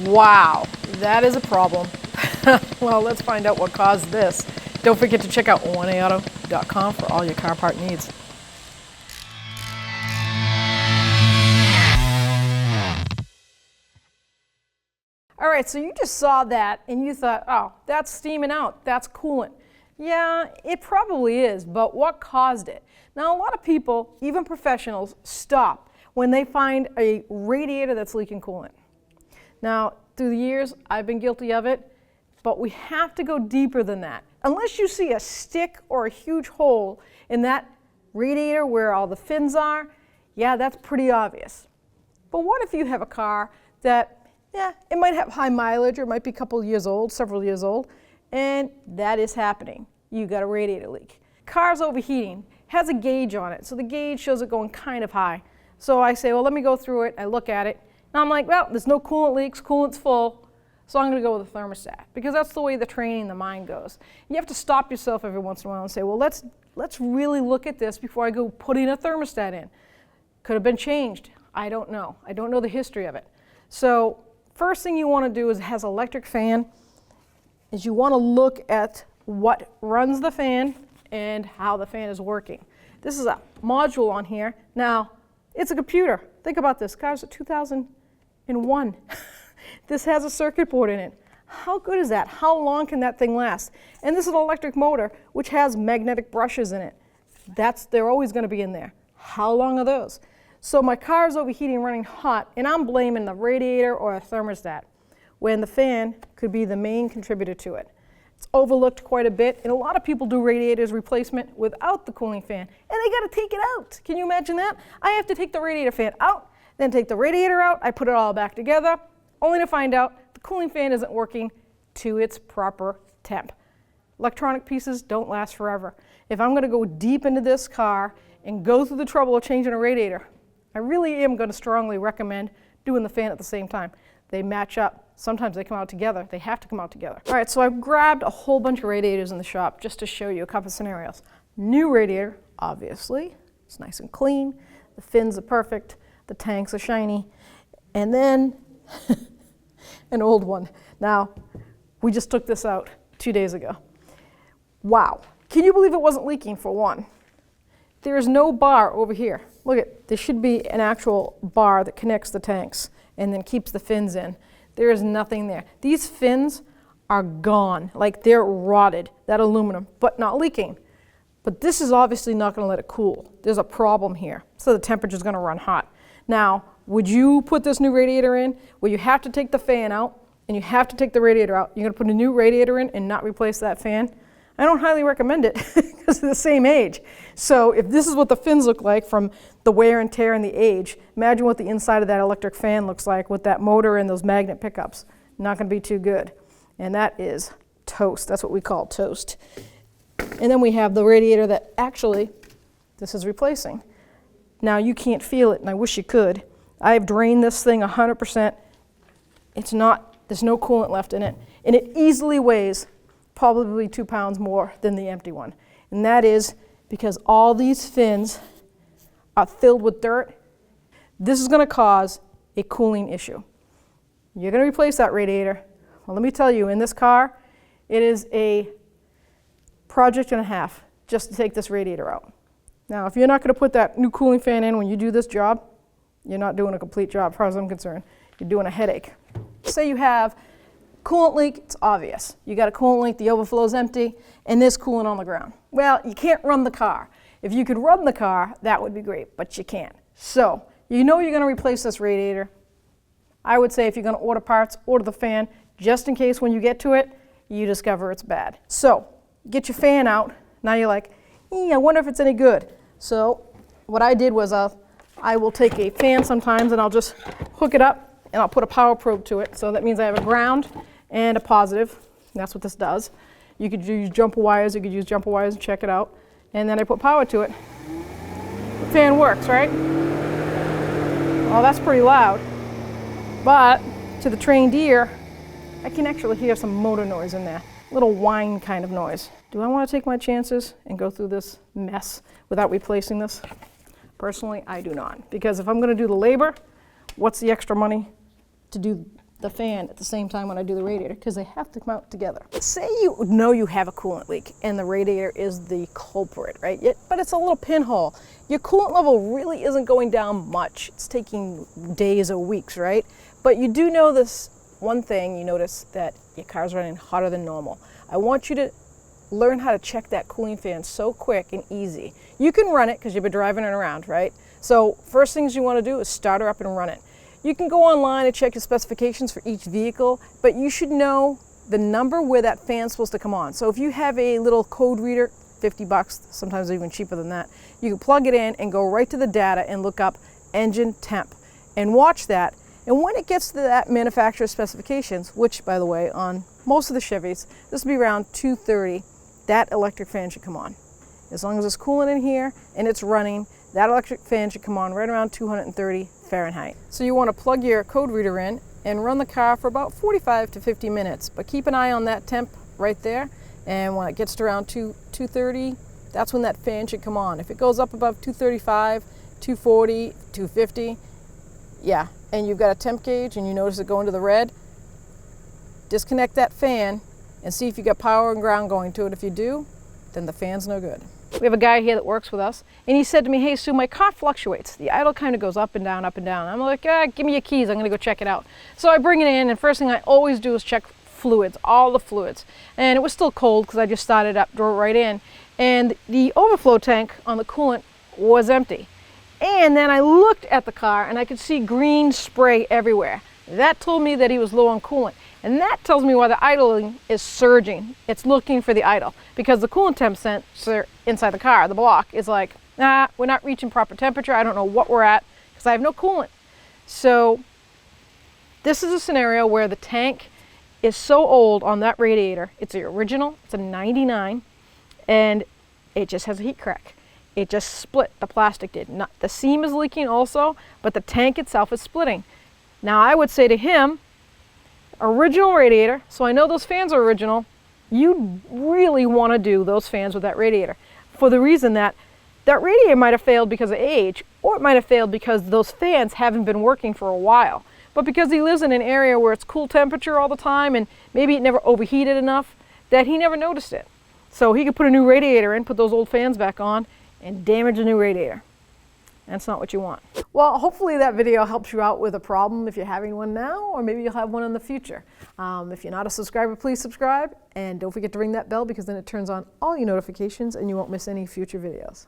Wow, that is a problem. Well, let's find out what caused this. Don't forget to check out 1aauto.com for all your car part needs. All right, so you just saw that and you thought, oh, that's steaming out, that's coolant. Yeah, it probably is, but what caused it? Now, a lot of people, even professionals, stop when they find a radiator that's leaking coolant. Now, through the years, I've been guilty of it, but we have to go deeper than that. Unless you see a stick or a huge hole in that radiator where all the fins are, yeah, that's pretty obvious. But what if you have a car that, yeah, it might have high mileage or it might be a couple years old, several years old, and that is happening. You got a radiator leak. Car's overheating, has a gauge on it, so the gauge shows it going kind of high. So I say, well, let me go through it. I look at it, and I'm like, well, there's no coolant leaks, coolant's full, so I'm going to go with a thermostat, because that's the way the training, the mind goes. You have to stop yourself every once in a while and say, well, let's really look at this before I go putting a thermostat in. Could have been changed. I don't know. I don't know the history of it. So first thing you want to do is, it has an electric fan, is you want to look at what runs the fan and how the fan is working. This is a module on here. Now, it's a computer. Think about this. Car's a 2001. This has a circuit board in it. How good is that? How long can that thing last? And this is an electric motor, which has magnetic brushes in it. They're always going to be in there. How long are those? So my car is overheating, running hot, and I'm blaming the radiator or a thermostat, when the fan could be the main contributor to it. It's overlooked quite a bit, and a lot of people do radiators replacement without the cooling fan, and they got to take it out. Can you imagine that? I have to take the radiator fan out, then take the radiator out, I put it all back together, only to find out the cooling fan isn't working to its proper temp. Electronic pieces don't last forever. If I'm going to go deep into this car and go through the trouble of changing a radiator, I really am going to strongly recommend doing the fan at the same time. They match up. Sometimes they come out together. They have to come out together. All right, so I've grabbed a whole bunch of radiators in the shop just to show you a couple of scenarios. New radiator, obviously. It's nice and clean. The fins are perfect. The tanks are shiny. And then an old one. Now, we just took this out 2 days ago. Wow. Can you believe it wasn't leaking, for one? There is no bar over here. Look at, there should be an actual bar that connects the tanks and then keeps the fins in. There is nothing there. These fins are gone, like they're rotted, that aluminum, but not leaking. But this is obviously not going to let it cool. There's a problem here, so the temperature's going to run hot. Now, would you put this new radiator in where you have to take the fan out and you have to take the radiator out? You're going to put a new radiator in and not replace that fan? I don't highly recommend it because they're the same age. So if this is what the fins look like from the wear and tear and the age, imagine what the inside of that electric fan looks like with that motor and those magnet pickups. Not going to be too good. And that is toast. That's what we call toast. And then we have the radiator that actually this is replacing. Now you can't feel it, and I wish you could. I've drained this thing 100%. It's not, there's no coolant left in it. And it easily weighs probably 2 pounds more than the empty one. And that is because all these fins are filled with dirt. This is going to cause a cooling issue. You're going to replace that radiator. Well, let me tell you, in this car, it is a project and a half just to take this radiator out. Now, if you're not going to put that new cooling fan in when you do this job, you're not doing a complete job, as far as I'm concerned. You're doing a headache. Say you have coolant leak, it's obvious. You got a coolant leak, the overflow's empty, and there's coolant on the ground. Well, you can't run the car. If you could run the car, that would be great, but you can't. So, you know you're going to replace this radiator. I would say if you're going to order parts, order the fan, just in case when you get to it, you discover it's bad. So, get your fan out. Now you're like, I wonder if it's any good. So, what I did was I will take a fan sometimes and I'll just hook it up and I'll put a power probe to it. So that means I have a ground and a positive. That's what this does. You could use jumper wires, and check it out. And then I put power to it. The fan works, right? Well, that's pretty loud. But to the trained ear, I can actually hear some motor noise in there. A little whine kind of noise. Do I want to take my chances and go through this mess without replacing this? Personally, I do not. Because if I'm going to do the labor, what's the extra money to do the fan at the same time when I do the radiator because they have to come out together. Say you know you have a coolant leak and the radiator is the culprit, right? But it's a little pinhole. Your coolant level really isn't going down much. It's taking days or weeks, right? But you do know this one thing, you notice that your car's running hotter than normal. I want you to learn how to check that cooling fan so quick and easy. You can run it because you've been driving it around, right? So first things you want to do is start her up and run it. You can go online and check the specifications for each vehicle, but you should know the number where that fan's supposed to come on. So if you have a little code reader, $50, sometimes even cheaper than that, you can plug it in and go right to the data and look up engine temp and watch that. And when it gets to that manufacturer specifications, which by the way, on most of the Chevys, this will be around 230, that electric fan should come on. As long as there's coolant in here and it's running, that electric fan should come on right around 230 Fahrenheit. So you want to plug your code reader in and run the car for about 45 to 50 minutes, but keep an eye on that temp right there. And when it gets to around 230, that's when that fan should come on. If it goes up above 235, 240, 250, yeah, and you've got a temp gauge and you notice it going to the red, disconnect that fan and see if you got power and ground going to it. If you do, then the fan's no good. We have a guy here that works with us, and he said to me, hey Sue, my car fluctuates. The idle kind of goes up and down, up and down. I'm like, give me your keys, I'm gonna go check it out. So I bring it in, and first thing I always do is check fluids, all the fluids. And it was still cold because I just started up, drove right in, and the overflow tank on the coolant was empty. And then I looked at the car and I could see green spray everywhere. That told me that he was low on coolant. And that tells me why the idling is surging. It's looking for the idle because the coolant temp sensor inside the car, the block, is like, nah, we're not reaching proper temperature. I don't know what we're at because I have no coolant. So this is a scenario where the tank is so old on that radiator. It's the original, it's a 99, and it just has a heat crack. It just split, the plastic did. Not, the seam is leaking also, but the tank itself is splitting. Now I would say to him, original radiator, so I know those fans are original, you really want to do those fans with that radiator for the reason that that radiator might have failed because of age, or it might have failed because those fans haven't been working for a while. But because he lives in an area where it's cool temperature all the time and maybe it never overheated enough that he never noticed it. So he could put a new radiator in, put those old fans back on, and damage a new radiator. That's not what you want. Well, hopefully that video helps you out with a problem if you're having one now, or maybe you'll have one in the future. If you're not a subscriber, please subscribe, and don't forget to ring that bell because then it turns on all your notifications and you won't miss any future videos.